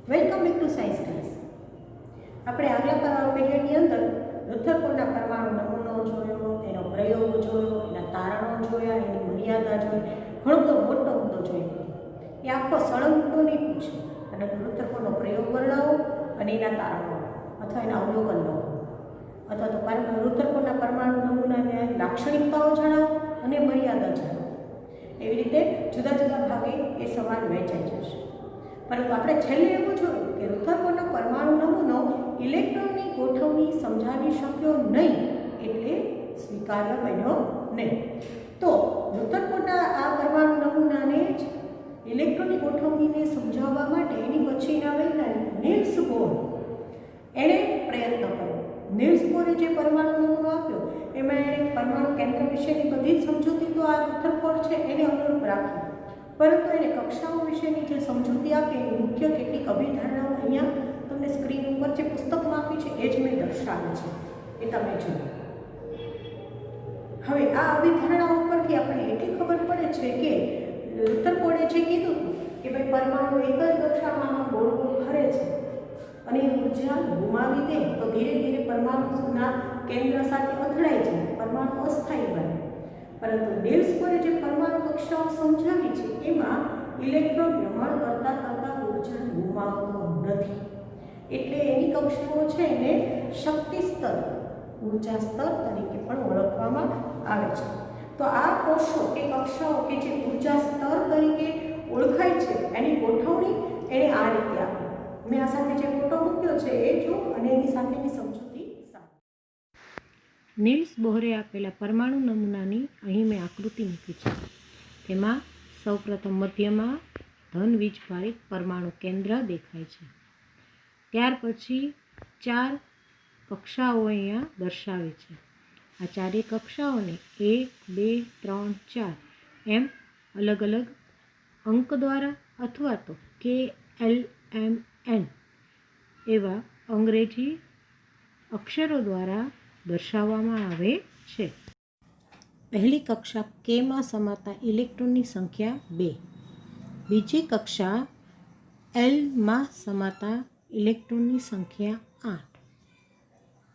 Welcome back to science class. આપણે આગલા પીરિયડની અંદર રુથરફોર્ડના પરમાણુ નમૂનો જોયો, એનો પ્રયોગ જોયો, એના તારણો જોયા, એની મર્યાદા જોઈ, ઘણો બધો મોટો મુદ્દો જોયો. એ આખો સળંગ મુદ્દો નહીં પૂછે, અને રુથરફોર્ડનો પ્રયોગ વર્ણવો અને એના તારણો અથવા એના અવલોકન લો, અથવા તો રુથરફોર્ડના પરમાણુ નમૂનાને લાક્ષણિકતાઓ જણાવો અને મર્યાદા જણાવો. એવી રીતે જુદા જુદા ભાગે એ સવાલ વહેંચાઈ જશે. પરંતુ આપણે છેલ્લે એવું જોયું કે રુથરફોર્ડનો પરમાણુ નમૂનો ઇલેક્ટ્રોનની ગોઠવણી સમજાવી શક્યો નહીં, એટલે સ્વીકાર્ય બન્યો નહીં. તો રુથરફોર્ડના આ પરમાણુ નમૂનાને જ ઇલેક્ટ્રોનની ગોઠવણીને સમજાવવા માટે એની પછીના વૈજ્ઞાનિક નીલ્સ બોર એણે પ્રયત્ન કર્યો. નીલ્સ બોરે જે પરમાણુ નમૂનો આપ્યો એમાં એણે પરમાણુ કેન્દ્ર વિશેની બધી જ સમજૂતી તો આ રુથરફોર્ડ છે એને અનુરૂપ રાખી, પરંતુ એને કક્ષાઓ વિશેની જે સમજૂતી આપી એની મુખ્ય કેટલીક અભિધારણાઓ અહીંયા તમને સ્ક્રીન ઉપર જે પુસ્તકમાં આપી છે એ જ મેં દર્શાવી છે, એ તમે જુઓ. હવે આ અભિધારણાઓ ઉપરથી આપણને એટલી ખબર પડે છે કે રુથરફોર્ડે જે કીધું કે ભાઈ પરમાણુ એક જ કક્ષામાં ગોળ ગોળ ફરે છે અને એ ઉર્જા ગુમાવી દે તો ધીરે ધીરે પરમાણુના કેન્દ્ર સાથે અથડાઈ જાય, પરમાણુ અસ્થાયી બને. પરંતુ નીલ્સ બોરે જે પરમાણુ કક્ષાઓ સમજાવી છે એમાં ઇલેક્ટ્રોન ભ્રમણ કરતા કરતા ઉર્જા ગુમાવતો નથી, એટલે એની કક્ષાઓ છે એને શક્તિ સ્તર, ઉર્જા સ્તર તરીકે પણ ઓળખવામાં આવે છે. તો આ કોષો કે કક્ષાઓ કે જે ઉર્જા સ્તર તરીકે ઓળખાય છે એની ગોઠવણી એણે આ રીતે આપી. મેં આ સાથે જે ફોટો મૂક્યો છે એ જો અને એની સાથેની સમજૂતી. નીલ્સ બોહરે આપેલા પરમાણુ નમૂનાની અહીં મેં આકૃતિ મૂકી છે. તેમાં સૌપ્રથમ મધ્યમાં ધન વીજભારિત પરમાણુ કેન્દ્ર દેખાય છે. ત્યાર પછી 4 કક્ષાઓ અહીંયા દર્શાવી છે. આ ચારેય કક્ષાઓને 1, 2, 3, 4 એમ અલગ અલગ અંક દ્વારા અથવા તો KLMN એવા અંગ્રેજી અક્ષરો દ્વારા દર્શાવવામાં આવે છે. પહેલી કક્ષા Kમાં સમાતા ઇલેક્ટ્રોનની સંખ્યા 2, બીજી કક્ષા Lમાં સમાતા ઇલેક્ટ્રોનની સંખ્યા 8,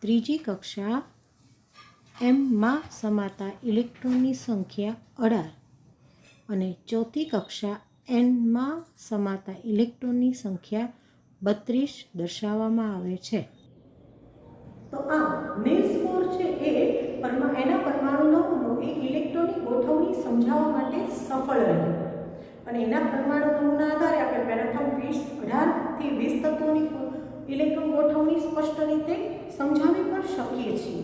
ત્રીજી કક્ષા Mમાં સમાતા ઇલેક્ટ્રોનની સંખ્યા 18 અને ચોથી કક્ષા Nમાં સમાતા ઇલેક્ટ્રોનની સંખ્યા 32 દર્શાવવામાં આવે છે. તો આ નીલ્સ બોર છે એ એના પરમાણુ નમૂનો એ ઇલેક્ટ્રોનની ગોઠવણી સમજાવવા માટે સફળ રહ્યો અને એના પરમાણુ નમૂના આધારે આપણે પ્રથમ 18 થી 20 તત્વોની ઇલેક્ટ્રોન ગોઠવણી સ્પષ્ટ રીતે સમજાવી પણ શકીએ છીએ,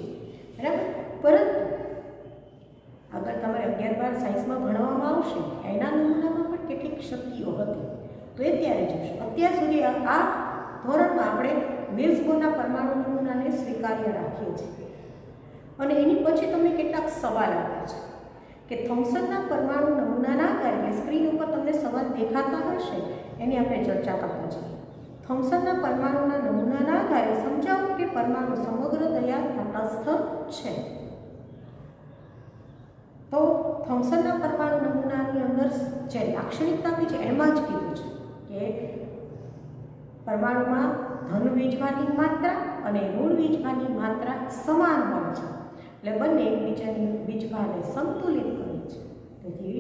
બરાબર. પરંતુ આગળ તમારે 11-12 સાયન્સમાં ભણવામાં આવશે એના નમૂનામાં પણ કેટલીક શક્તિઓ હતી, તો એ ત્યારે જોશે. અત્યાર સુધી આ ધોરણમાં આપણે નીલ્સ બોરના પરમાણુ નમૂનાને સ્વીકાર્ય રાખીએ છીએ અને એની પછી તમને કેટલાક સવાલ આપ્યા છે કે થોમ્સનના પરમાણુ નમૂનાના આધારે સ્ક્રીન ઉપર તમને સવાલ દેખાતા હશે એની આપણે ચર્ચા કરતા છીએ. થોમ્સનના પરમાણુના નમૂનાના આધારે સમજાવો કે પરમાણુ સમગ્ર દયા તટસ્થ છે. તો થોમ્સનના પરમાણુ નમૂનાની અંદર જે લાક્ષણિકતા આપી છે એમાં જ કીધું છે કે પરમાણુમાં ધન વીજભારની માત્રા અને ઋણ વીજભારની માત્રા સમાન હોય છે, એટલે બંને એકબીજાની વીજભારને સંતુલિત કરે છે. તેથી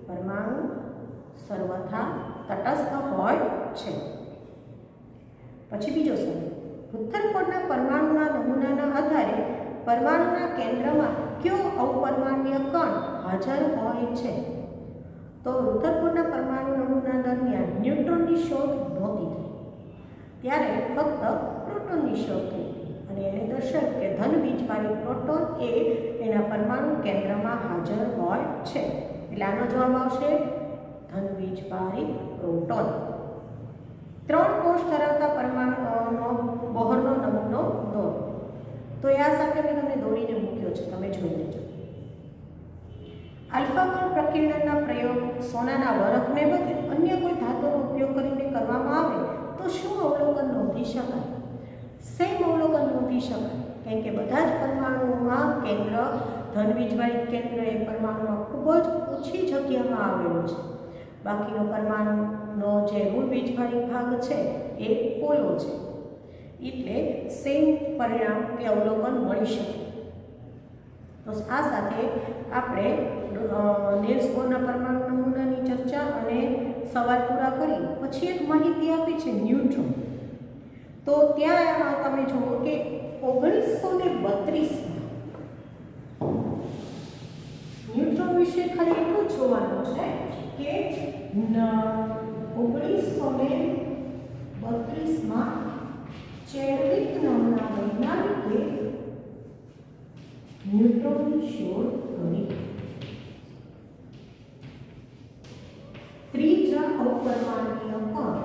પરમાણુ સર્વથા તટસ્થ હોય છે. પછી બીજો સવાલ, રુથરફોર્ડના પરમાણુના નમૂનાના આધારે પરમાણુના કેન્દ્રમાં કયો અપરમાણ્ય કણ હાજર હોય છે? તો રુથરફોર્ડના પરમાણુ નમૂના દરમિયાન ન્યુટ્રોનની શોધ નહોતી થઈ, ત્યારે ફક્ત પ્રોટોનની શોધ થઈ અને એને દર્શાવ્યું કે ધન વીજભારી પ્રોટોન એ એના પરમાણુ કેન્દ્રમાં હાજર હોય છે. એટલે આનો જવાબ આવશે ધન વીજભારી પ્રોટોન. 3 કોષ ધરાવતા પરમાણુનો બોહરનો નમૂનો દોરો. તો આ સાથે મેં તમને દોરીને મૂક્યો છે, તમે જોઈ લેજો. આલ્ફા કણ પ્રકીર્ણનના પ્રયોગ સોનાના વરખને બદલે અન્ય કોઈ ધાતુનો ઉપયોગ કરીને કરવામાં આવે તો શું અવલોકન નોંધી શકાય? સેમ અવલોકન નોંધી શકાય, કેમ કે બધા જ પરમાણુઓમાં કેન્દ્ર ધન વીજભારિત કેન્દ્ર એ પરમાણુમાં ખૂબ જ ઓછી જગ્યામાં આવેલું છે. બાકીનો પરમાણુનો જે ઋણ વીજભારિત ભાગ છે એ પોલો છે, એટલે સેમ પરિણામ કે અવલોકન મળી શકે. તો આ સાથે આપણે નેલ્સ બોરના પરમાણુ નમૂનાની ચર્ચા અને સવાલ પૂરા કરી. પછી એક માહિતી આપી છે ન્યુટ્રોન. તો ત્યાં તમે જુઓ કે 1932 ન્યુટ્રોન વિશે ખાલી એટલું જ જોવાનું છે કે 1932 ચેડવિક નામના વૈજ્ઞાનિકે ન્યુટ્રોનની શોધ કરી. ત્રીજા અપરમાણુય કણ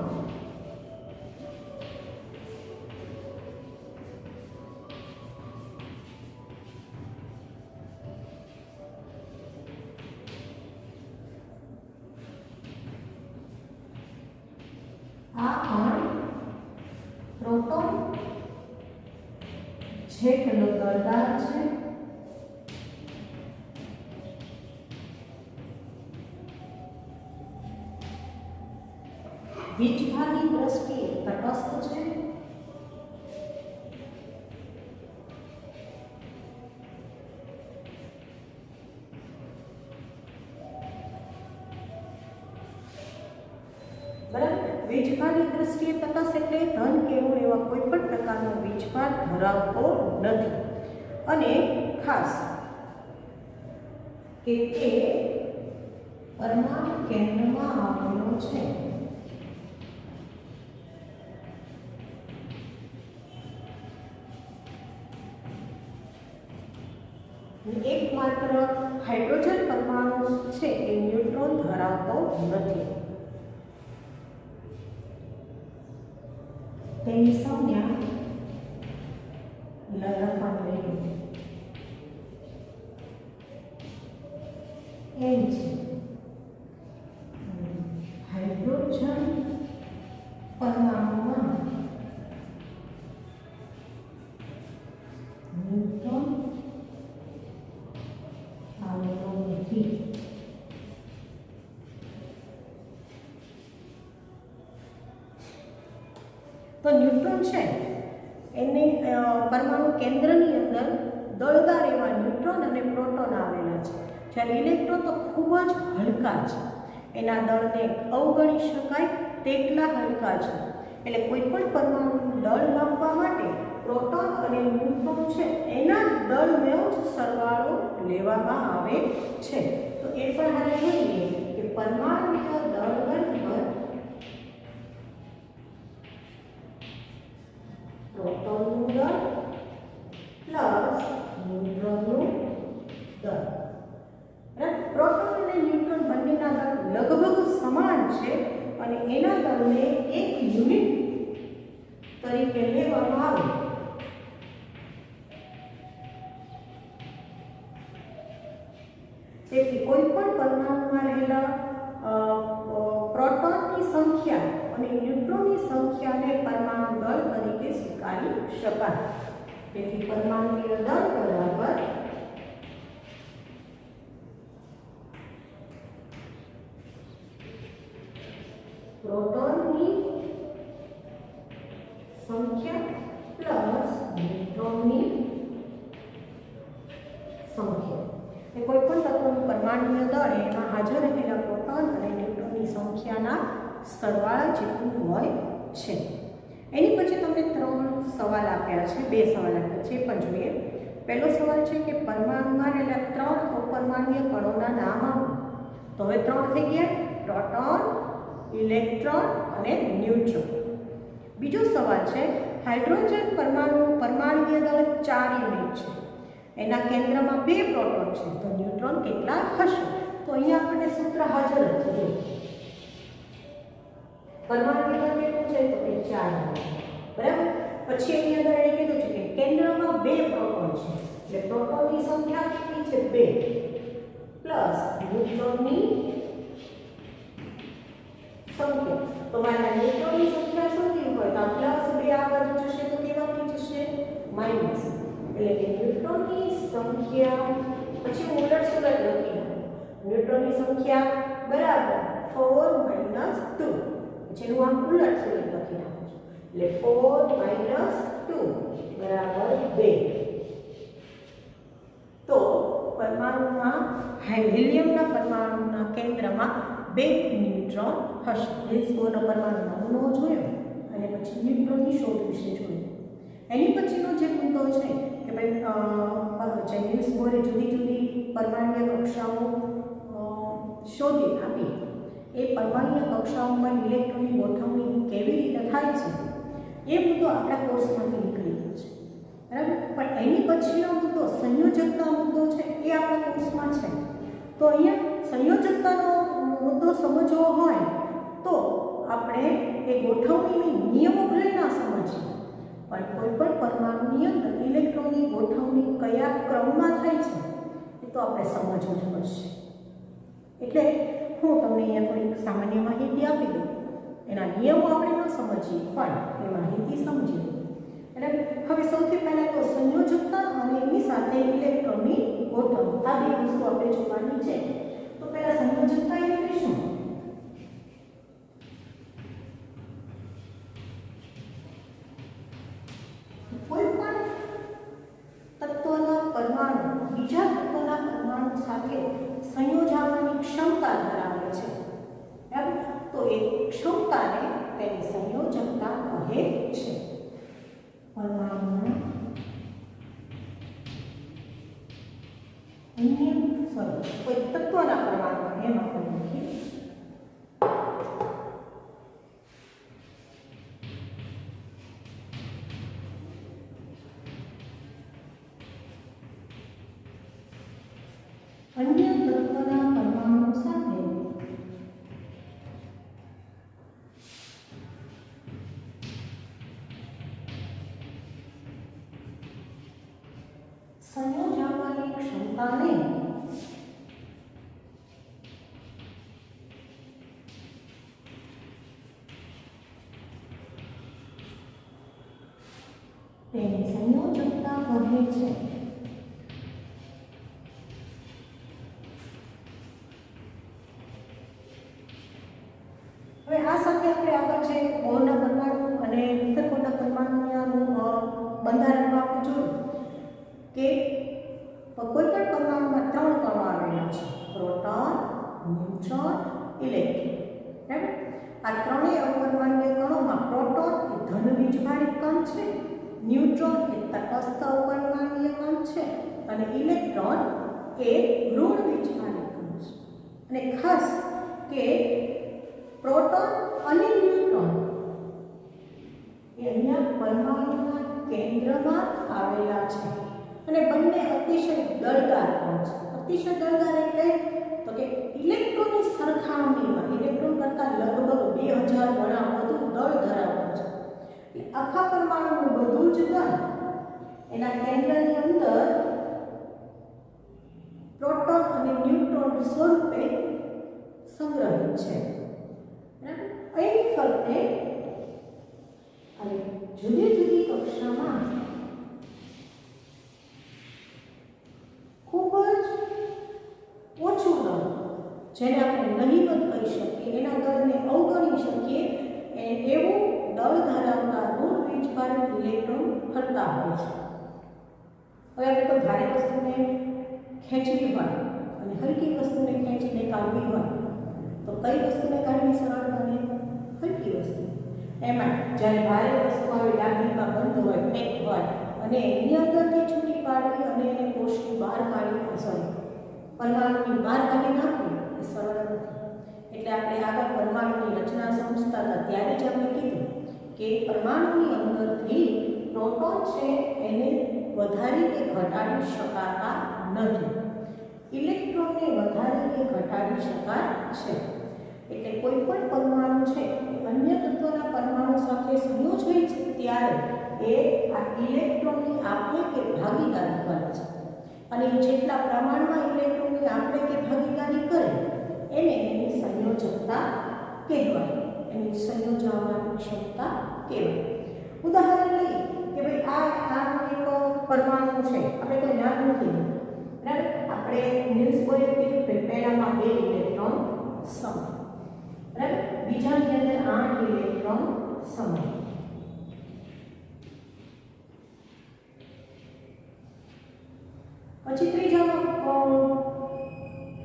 આ કણ પ્રોટોન જેટલો દળદાર છે વીજભારની દ્રષ્ટિએ તટસ્થ છે બરાબર. વીજભારની દ્રષ્ટિએ તટસ્થ એટલે ધન કે ઋણ એવા કોઈ પણ પ્રકારનો વીજભાર ધરાવતો નથી. અને ખાસ કે તે પરમાણુ કેન્દ્રમાં આવેલો છે. એકમાત્ર હાઇડ્રોજન પરમાણુ છે એ ન્યુટ્રોન ધરાવતો નથી. તેની સંજ્ઞા લખવાની એમ છે. હાઇડ્રોજન પરમાણુમાં ન્યુટ્રોન આવેલો નથી. તો ન્યુટ્રોન છે એને પરમાણુ કેન્દ્રની અંદર દળદાર એવા ન્યુટ્રોન અને પ્રોટોન આવેલા છે. જ્યારે ઇલેક્ટ્રોન તો ખૂબ જ હલકા છે, એના દળને અવગણી શકાય તેટલા હલકા છે. એટલે કોઈ પણ પરમાણુનું દળ માપવા માટે પ્રોટોન અને ન્યુટ્રોન છે એના દળનો જ સરવાળો લેવામાં આવે છે. તો એ પણ આપણે જોઈએ કે પરમાણુનો દળ બરાબર પ્રોટોનનું દળ પ્લસ ન્યુટ્રોનનું દળ. પ્રોટોન અને ન્યુટ્રોન બંનેના દળ લગભગ સમાન છે અને એના દળને એક યુનિટ તરીકે લેવામાં આવે. તેથી કોઈ પણ પરમાણુમાં રહેલા પ્રોટોનની સંખ્યા અને ન્યુટ્રોનની સંખ્યાને પરમાણુ દળ તરીકે સ્વીકારી શકાય. તેથી પરમાણુય દળ બરાબર પ્રોટોનની સંખ્યા પ્લસ ન્યુટ્રોનની સંખ્યા. કોઈ પણ તત્વનું પરમાણુય દળ એમાં હાજર રહેલા પ્રોટોન અને ન્યુટ્રોનની સંખ્યાના સરવાળા જેટલું હોય છે. એની પછી તમને 3 સવાલ આપ્યા છે, 2 સવાલ આપ્યા છે, પણ જોઈએ. પહેલો સવાલ છે કે પરમાણુમાં રહેલા 3 અપરમાણુય કણોના નામ આપો. તો હવે 3 થઈ ગયા: પ્રોટોન, ઇલેક્ટ્રોન અને ન્યુટ્રોન. બીજો સવાલ છે હાઇડ્રોજન પરમાણુય દળ 4 યુનિટ છે, એના કેન્દ્રમાં 2 પ્રોટોન છે, તો ન્યુટ્રોન કેટલા હશે? તો અહીંયા આપણને સૂત્ર હાજર જ છે. પરમાણુય દળ કેટલું છે? તો કે 4, બરાબર. પછી એની અંદર એને કીધું છે કે કેન્દ્રમાં 2 પ્રોટોન છે, એટલે પ્રોટોનની સંખ્યા કેટલી છે? 2 પ્લસ ન્યુટ્રોનની સંખ્યા. તો મારા ન્યુટ્રોનની સંખ્યા શોધવી હોય તો પ્લસ 2 આ બાજુ જશે તો કેવા થઈ જશે? માઈનસ. એટલે કે ન્યુટ્રોનની સંખ્યા પછી ઉલટ સુલટ લખી નાખો. ન્યુટ્રોનની સંખ્યા બરાબર 4 - 2 પછી એનું આમ ઉલટ સુલટ લખી નાખું છું. એટલે 4 - 2 બરાબર 2. તો પરમાણુમાં હિલિયમના પરમાણુના કેન્દ્રમાં 2 ન્યુટ્રોન હશે. નિલ્સ બોરનો પરમાણુ નમૂનો જોયો અને પછી ન્યુટ્રોનની શોધ વિશે જોયું. એની પછીનો જે મુદ્દો છે કે ભાઈ જે નિલ્સ બોરે જુદી જુદી પરમાણુય કક્ષાઓ શોધી આપી, એ પરમાણુય કક્ષાઓમાં ઇલેક્ટ્રોનની ગોઠવણી કેવી રીતે થાય છે એ મુદ્દો આપણા કોર્સમાંથી નીકળી ગયો છે, બરાબર. પણ એની પછીનો મુદ્દો સંયોજકતા મુદ્દો છે, એ આપણા કોર્સમાં છે. તો અહીંયા સંયોજકતાનો મુદ્દો સમજવો હોય તો આપણે એ ગોઠવણીની નિયમો ભલે ના સમજીએ, પણ કોઈ પણ પરમાણુની અંદર ઇલેક્ટ્રોનની ગોઠવણી કયા ક્રમમાં થાય છે એ તો આપણે સમજવું જ પડશે. એટલે હું તમને અહીંયા થોડીક સામાન્ય માહિતી આપી દઉં. એના નિયમો આપણે ન સમજીએ પણ એ માહિતી સમજી લઈએ. એટલે હવે સૌથી પહેલાં તો સંયોજકતા અને એની સાથે ઇલેક્ટ્રોનની ગોઠવણી, આ બે વસ્તુ આપણે જોવાની છે. તો પહેલા સંયોજકતા એટલે શું? કોઈ પણ તત્વના પરમાણુ બીજા તત્વના પરમાણુ સાથે સંયોજાવાની ક્ષમતા ધરાવે છે, બરાબર. તો એ ક્ષમતાને તેની સંયોજકતા કહે છે. પરમાણુના કોઈ તત્વના પરમાણુ એમ આપણે લખીએ અન્ય તત્વના પરમાણુ સાથે સંયોજાવાની ક્ષમતાને તેની સંયોજકતા કહે છે. હવે આ સાથે આપણે આગળ છે બોરના પરમાણુ અને ઇથરકોના પરમાણુનું બંધારણમાં આપણે જોયું કે કોઈ પણ પરમાણુમાં 3 કણો આવેલા છે: પ્રોટોન, ન્યુટ્રોન, ઇલેક્ટ્રોન, બરાબર. આ ત્રણેય અપરમાણ્વીય કણોમાં પ્રોટોન એ ધન વીજભારિત કણ છે, ન્યુટ્રોન એ તટસ્થ અપરમાણ્વીય કણ છે અને ઇલેક્ટ્રોન એ ઋણ વીજભારિત કણ છે. અને ખાસ કે પ્રોટોન અને ન્યુટ્રોન એ અહીંયા પરમાણુના કેન્દ્રમાં આવેલા છે અને બંને અતિશય દળદાર કણ છે. અતિશય દળદાર એટલે તો કે ઇલેક્ટ્રોનની સરખામણીમાં ઇલેક્ટ્રોન કરતાં લગભગ 2000 ગણા વધુ દળ ધરાવે છે. એટલે આખા પરમાણુનું બધું જ દળ એના કેન્દ્રની અંદર પ્રોટોન અને ન્યુટ્રોન સ્વરૂપે સંગ્રહિત છે. અહીં ફરતે અને જુદી જુદી કક્ષામાં ખૂબ જ ઓછું દળ, જેને આપણે નહિવત કહી શકીએ, એના દળને અવગણી શકીએ એવું દળ ધરાવતા ઋણ વીજભારિત ઇલેક્ટ્રોન ફરતા હોય છે. હવે આપણે કોઈ ભારે વસ્તુને ખેંચવી હોય અને હલકી વસ્તુને ખેંચીને કાઢવી હોય તો કઈ વસ્તુને કાઢવી સરળ બને? હલકી વસ્તુ. એમાં જ્યારે ભારે વસ્તુ આવી ડાબીમાં બંધ હોય, પેક હોય અને એની અંદરથી છૂટી પાડવી અને એને કોષની બહાર કાઢવી, પરમાણુની બહાર કાઢી નાખવી એ સરળ નથી. એટલે આપણે આગળ પરમાણુની રચના સમજતા હતા ત્યારે જ આપણે કીધું કે પરમાણુની અંદરથી પ્રોટોન છે એને વધારી કે ઘટાડી શકાતા નથી, ઇલેક્ટ્રોનને વધારી કે ઘટાડી શકાય છે. એટલે કોઈ પણ પરમાણુ છે અન્ય તત્વના પરમાણુ સાથે સંયોજાય છે ત્યારે એ આ ઇલેક્ટ્રોનની આપલે કે ભાગીદારી કરે છે અને જેટલા પ્રમાણમાં ઇલેક્ટ્રોનની આપલે કે ભાગીદારી કરે એને એની સંયોજકતા કહેવાય, એની સંયોજવાની ક્ષમતા કહેવાય. ઉદાહરણ લઈએ કે ભાઈ આ એક પરમાણુ છે, આપણે કોઈ નામ નથી, બરાબર. આપણે નિલ્સ બોરે કીધું કે પહેલામાં 2 ઇલેક્ટ્રોન સમ, બરાબર. બીજાની અંદર 8 ઇલેક્ટ્રોન સમય. પછી ત્રીજામાં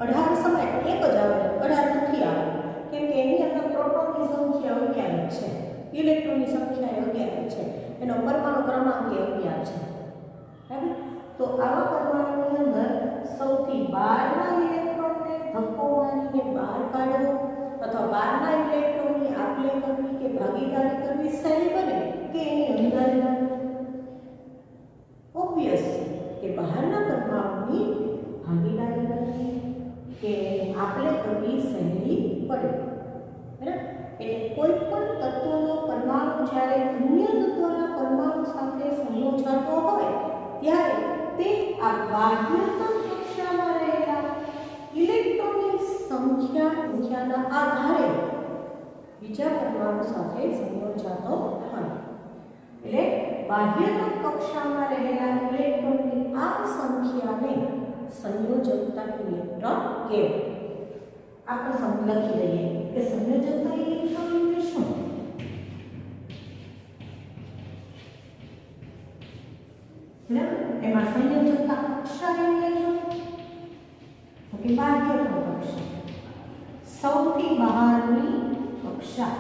18 સમય એક જ આવે, 18 નથી આવે કેમ કે એની અંદર પ્રોટોનની સંખ્યા 11 છે, ઇલેક્ટ્રોનની સંખ્યા 11 છે, એનો પરમાણુ ક્રમાંક 11 છે. બરાબર? તો આવા પરમાણુની અંદર સૌથી બહારના ઇલેક્ટ્રોનને ધક્કો મારીને બહાર કાઢવો અથવા બહારના ઇલેક્ટ્રોનની આપ-લે કરવી કે ભાગીદારી કરવી સહેલી બને કે એની અંદર ઓબ્વિયસ કે બહારના પરમાણુની ભાગીદારી કરવી કે આપ-લે કરવી સહેલી પડે. બરાબર? એટલે કોઈ પણ તત્વનો પરમાણુ જ્યારે અન્ય તત્વના પરમાણુ સાથે સંયોજાતો હોય ત્યારે તે આ બાહ્યતમ કક્ષામાં રહેલા ઇલેક્ટ્રોનની સંખ્યાના આધારે બીજા પરમાણુ સાથે સંયોજાતો હોય. એટલે બાહ્યતમ કક્ષામાં રહેલા ઇલેક્ટ્રોનની આ સંખ્યાને સંયોજકતા ઇલેક્ટ્રોન કહેવાય. આપણે લખી દઈએ કે સંયોજકતા ઇલેક્ટ્રોન એટલે શું? બરાબર? એમાં સંયોજકતા કક્ષા એટલે શું? તો કે બાહ્યતમ કક્ષા, સૌથી બહારની કક્ષા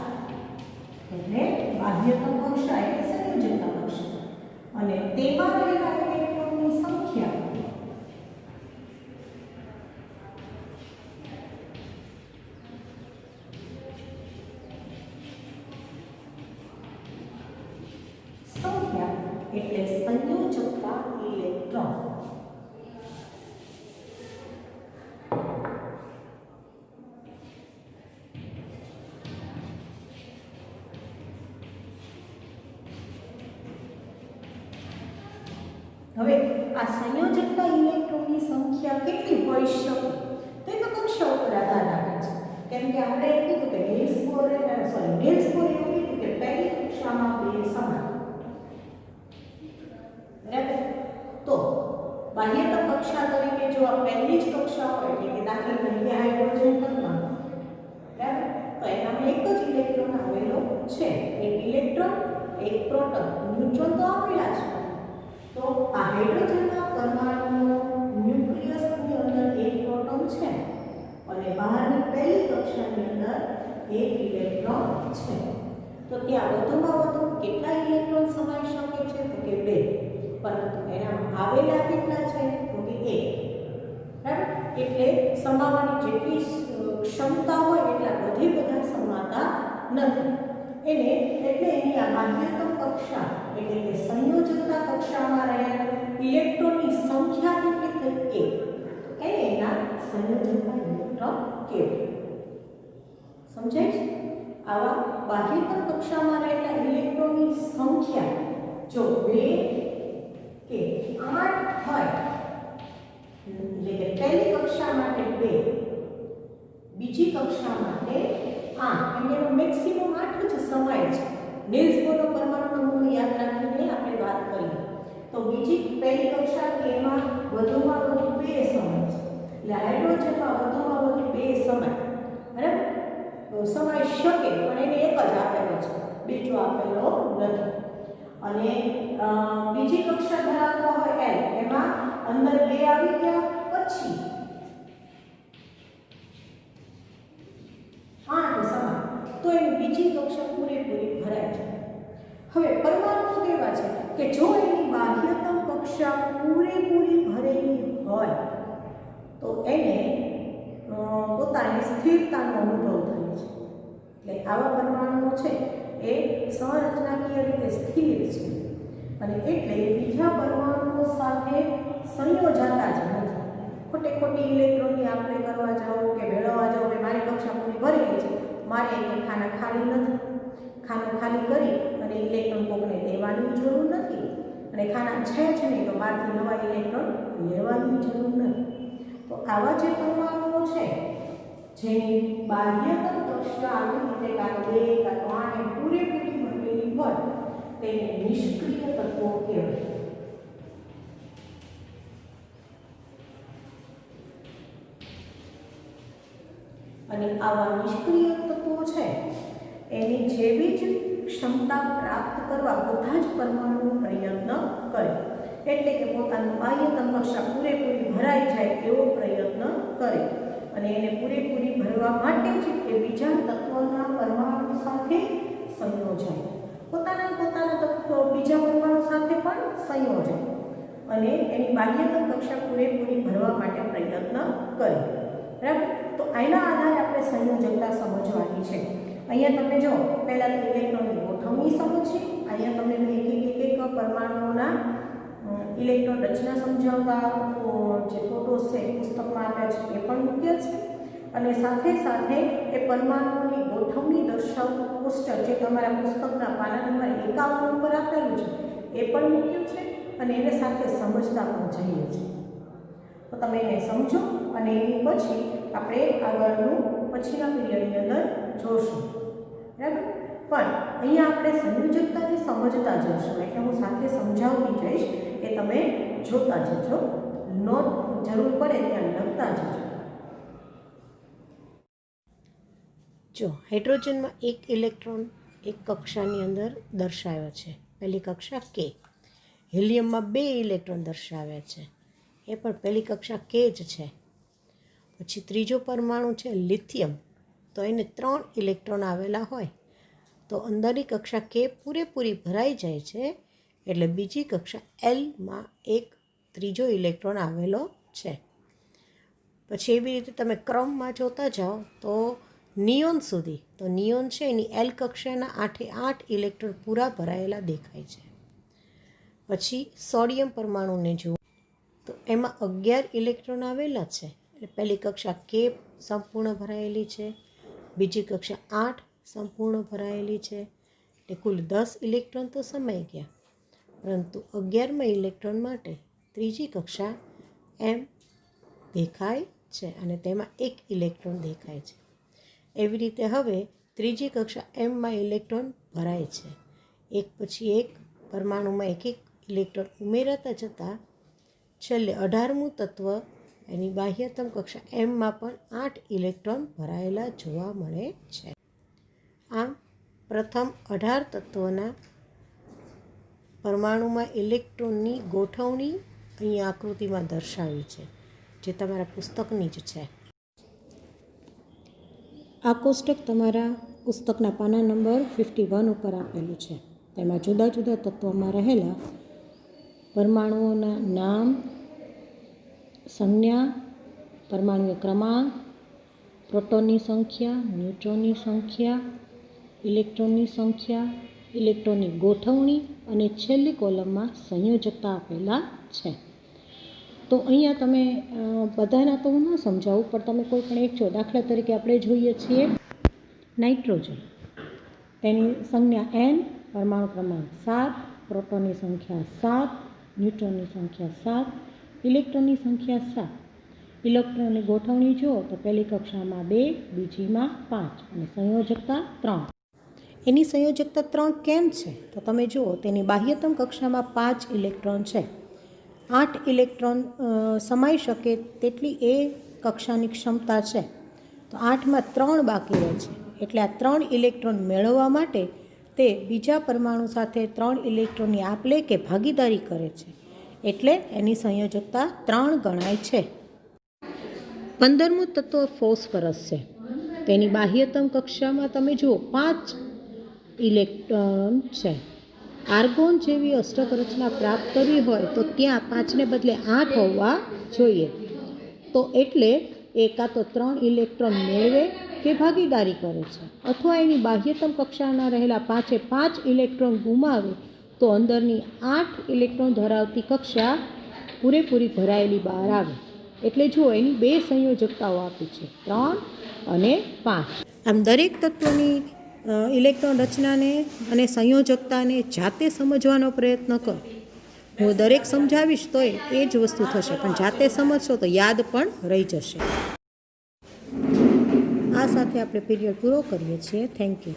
એટલે બાહ્યતમ કક્ષા એટલે સંયોજકતા કક્ષા, અને તેમાં રહેલા ઇલેક્ટ્રોનની સંખ્યા એટલે સંયોજકતા ઇલેક્ટ્રોન. હવે આ સંયોજકતા ઇલેક્ટ્રોનની સંખ્યા કેટલી હોઈ શકે તે તો કક્ષા ઉપર આધાર રાખે છે. કેમ કે આપણે એમ કીધું કે નીલ્સ બોરે એવું કીધું કે પહેલી કક્ષામાં 2 સમાન. બરાબર? તો બાહ્યતમ કક્ષા તરીકે જો આ પહેલી જ કક્ષા હોય એટલે કે દાખલા તરીકે હાઇડ્રોજન પરમાણુ, બરાબર, તો એનામાં એક જ ઇલેક્ટ્રોન આવેલો છે, એક ઇલેક્ટ્રોન એક પ્રોટોન, ન્યુટ્રોન તો આપેલા છે. તો આ હાઇડ્રોજનના પરમાણુનો ન્યુક્લિયસની અંદર એક પ્રોટોન છે અને બહારની પહેલી કક્ષાની અંદર એક ઇલેક્ટ્રોન છે. તો ત્યાં વધુમાં વધુ કેટલા ઇલેક્ટ્રોન સમાઈ શકે છે? તો કે 2. પરંતુ એનામાં આવેલા કેટલા છે? તો કે 1. બરાબર? એટલે સમાવવાની જેટલી ક્ષમતા હોય એટલા બધા સમાતા નથી. એટલે એની આ બાહ્યતમ કક્ષા એટલે કે સંયોજકતા કક્ષામાં રહેલા ઇલેક્ટ્રોનની સંખ્યા કેટલી થઈ? 1. એને એના સંયોજકતા ઇલેક્ટ્રોન કહેવાય. સમજાય છે? આવા બાહ્યતમ કક્ષામાં રહેલા ઇલેક્ટ્રોનની સંખ્યા જો 2 કે 8 હોય, એટલે કે પહેલી કક્ષા માટે 2, બીજી કક્ષા માટે 8, એનો મેક્સિમમ 8 જ સમાય છે. નીલ્સ બોરનો પરમાણુનો મૂળ યાદ રાખીને આપણે વાત કરીએ તો પહેલી કક્ષા કે એમાં વધુમાં વધુ 2 સમાય છે. એટલે હાઇડ્રોજનમાં વધુમાં વધુ 2 સમાય. બરાબર? સમાઈ શકે પણ એને એક જ આપેલો છે, બીજો આપેલો નથી. અને બીજી કક્ષા ધરાવતો હોય L, એમાં અંદર 2 આવી ગયા પછી 8 સમાન, તો એની બીજી કક્ષા પૂરેપૂરી ભરાય છે. હવે પરમાણુ કેવા છે કે જો એની બાહ્યતમ કક્ષા પૂરેપૂરી ભરેલી હોય તો એને પોતાની સ્થિરતાનો અનુભવ થાય છે. એટલે આવા પરમાણુઓ છે એ સંરચનાકીય રીતે સ્થિર છે અને એટલે બીજા પરમાણુઓ સાથે સંયોજાતા જ નથી. ખોટી ઇલેક્ટ્રોનની આપ-લે કરવા જાઓ કે મેળવવા જાઓ કે મારી કક્ષા પૂરી ભરેલી છે, મારે એ ખાના ખાલી નથી. ખાનું ખાલી કરી અને ઇલેક્ટ્રોન કોકને દેવાની જરૂર નથી અને ખાના છે જ નહીં તો બહારથી નવા ઇલેક્ટ્રોન લેવાની જરૂર નથી. તો આવા જે પરમાણુઓ છે જેની બાહ્યતમ કક્ષા આવી રીતે કાં 2 કાં 8 પૂરેપૂરી ભરેલી હોય તેને નિષ્ક્રિય તત્વો કહેવાય. અને આવા નિષ્ક્રિય તત્વો છે એની જેવી જ ક્ષમતા પ્રાપ્ત કરવા બધા જ પરમાણુઓ પ્રયત્ન કરે, એટલે કે પોતાનું બાહ્યતમ કક્ષા પૂરેપૂરી ભરાઈ જાય એવો પ્રયત્ન કરે અને એને પૂરેપૂરી ભરવા માટે જ એ બીજા તત્વના પરમાણુ સાથે સંયોજાય, પોતાના તત્વો બીજા પરમાણુ સાથે પણ સંયોજાય અને એની બાહ્યતમ કક્ષા પૂરેપૂરી ભરવા માટે પ્રયત્ન કરે, બરાબર. તો આના આધારે આપણે સંયોજકતા સમજવાની છે. અહીંયા તમે જો પહેલાં તો ઇલેક્ટ્રોનની ગોઠવણી સમજીએ, અહીંયા તમને એક પરમાણુઓના ઇલેક્ટ્રોન રચના સમજાવતા જે ફોટોસ છે પુસ્તકમાં આપ્યા છે એ પણ મુખ્ય છે અને સાથે સાથે એ પરમાણુઓની ગોઠવણી દર્શાવતું પોસ્ટર જે તમારા પુસ્તકના પાના નંબર 51 ઉપર આપેલું છે એ પણ મુખ્ય છે અને એને સાથે સમજતા પણ જઈએ છીએ. તો તમે એને સમજો અને એની પછી આપણે આગળનું પછીના પીરિયડની અંદર જોશું, બરાબર. પણ અહીંયા આપણે સંયોજકતાને સમજતા જઈશું એટલે હું સાથે સમજાવતી જઈશ એ તમે જોતા જજો, નોટ જરૂર પડે ત્યાં લખતા જજો. જો હાઇડ્રોજનમાં એક ઇલેક્ટ્રોન એક કક્ષાની અંદર દર્શાવ્યો છે, પહેલી કક્ષા કે. હિલિયમમાં 2 ઇલેક્ટ્રોન દર્શાવ્યા છે, એ પણ પહેલી કક્ષા કે જ છે. પછી ત્રીજો પરમાણુ છે લિથિયમ, તો એને 3 ઇલેક્ટ્રોન આવેલા હોય તો અંદરની કક્ષા કે પૂરેપૂરી ભરાઈ જાય છે એટલે બીજી કક્ષા એલમાં એક ત્રીજો ઇલેક્ટ્રોન આવેલો છે. પછી એવી રીતે તમે ક્રમમાં જોતા જાઓ તો નિયોન સુધી, તો નિયોન છે એની એલ કક્ષાના 8 ઇલેક્ટ્રોન પૂરા ભરાયેલા દેખાય છે. પછી સોડિયમ પરમાણુને જુઓ તો એમાં 11 ઇલેક્ટ્રોન આવેલા છે એટલે પહેલી કક્ષા કે સંપૂર્ણ ભરાયેલી છે, બીજી કક્ષા 8 સંપૂર્ણ ભરાયેલી છે એટલે કુલ 10 ઇલેક્ટ્રોન તો સમાઈ ગયા, પરંતુ 11મા ઇલેક્ટ્રોન માટે ત્રીજી કક્ષા એમ દેખાય છે અને તેમાં 1 ઇલેક્ટ્રોન દેખાય છે. એવી રીતે હવે ત્રીજી કક્ષા એમમાં ઇલેક્ટ્રોન ભરાય છે, એક પછી એક પરમાણુમાં એક ઇલેક્ટ્રોન ઉમેરાતા જતાં છેલ્લે 18મું તત્વ એની બાહ્યતમ કક્ષા એમમાં પણ 8 ઇલેક્ટ્રોન ભરાયેલા જોવા મળે છે. આમ પ્રથમ 18 તત્વોના પરમાણુમાં ઇલેક્ટ્રોનની ગોઠવણી અહીંયા આકૃતિમાં દર્શાવી છે, જે તમારા પુસ્તકની જ છે. આ કોષ્ટક તમારા પુસ્તકના પાના નંબર 51 ઉપર આપેલું છે. તેમાં જુદા જુદા તત્વોમાં રહેલા પરમાણુઓના નામ, સંજ્ઞા, પરમાણુય ક્રમાંક, પ્રોટોનની સંખ્યા, ન્યુટ્રોનની સંખ્યા, ઇલેક્ટ્રોનની સંખ્યા, ઇલેક્ટ્રોનની ગોઠવણી અને છેલ્લી કોલમમાં સંયોજકતા આપેલા છે. તો અહીંયા તમે બધાના તો હું ન સમજાવું, પણ તમે કોઈ પણ એક જો, દાખલા તરીકે આપણે જોઈએ છીએ નાઇટ્રોજન, તેની સંજ્ઞા n, પરમાણુ ક્રમાંક 7, પ્રોટોનની સંખ્યા 7, ન્યુટ્રોનની સંખ્યા 7, ઇલેક્ટ્રોનની સંખ્યા 7. ઇલેક્ટ્રોનની ગોઠવણી જુઓ તો પહેલી કક્ષામાં 2, બીજીમાં 5 અને સંયોજકતા 3. એની સંયોજકતા 3 કેમ છે તો તમે જુઓ તેની બાહ્યતમ કક્ષામાં 5 ઇલેક્ટ્રોન છે, 8 ઇલેક્ટ્રોન સમાઈ શકે તેટલી એ કક્ષાની ક્ષમતા છે, તો 8માં 3 બાકી રહે છે એટલે આ 3 ઇલેક્ટ્રોન મેળવવા માટે તે બીજા પરમાણુ સાથે 3 ઇલેક્ટ્રોનની આપલે કે ભાગીદારી કરે છે એટલે એની સંયોજકતા 3 ગણાય છે. 15મું તત્વ ફોસ્ફરસ છે, તેની બાહ્યતમ કક્ષામાં તમે જુઓ 5 ઇલેક્ટ્રોન છે. આર્ગોન જેવી અષ્ટક રચના પ્રાપ્ત કરવી હોય તો ત્યાં 5ને બદલે 8 હોવા જોઈએ, તો એટલે એ કાં તો 3 ઇલેક્ટ્રોન મેળવે કે ભાગીદારી કરે છે અથવા એની બાહ્યતમ કક્ષાના રહેલા 5 ઇલેક્ટ્રોન ગુમાવે તો અંદરની 8 ઇલેક્ટ્રોન ધરાવતી કક્ષા પૂરેપૂરી ભરાયેલી બહાર આવે. એટલે જુઓ એની 2 સંયોજકતાઓ આપી છે, 3 અને 5. આમ દરેક તત્વની ઇલેક્ટ્રોન રચનાને અને સંયોજકતાને જાતે સમજવાનો પ્રયત્ન કરો. હું દરેક સમજાવીશ તો એ જ વસ્તુ થશે, પણ જાતે સમજશો તો યાદ પણ રહી જશે. આ સાથે આપણે પીરિયડ પૂરો કરીએ છીએ. Thank you.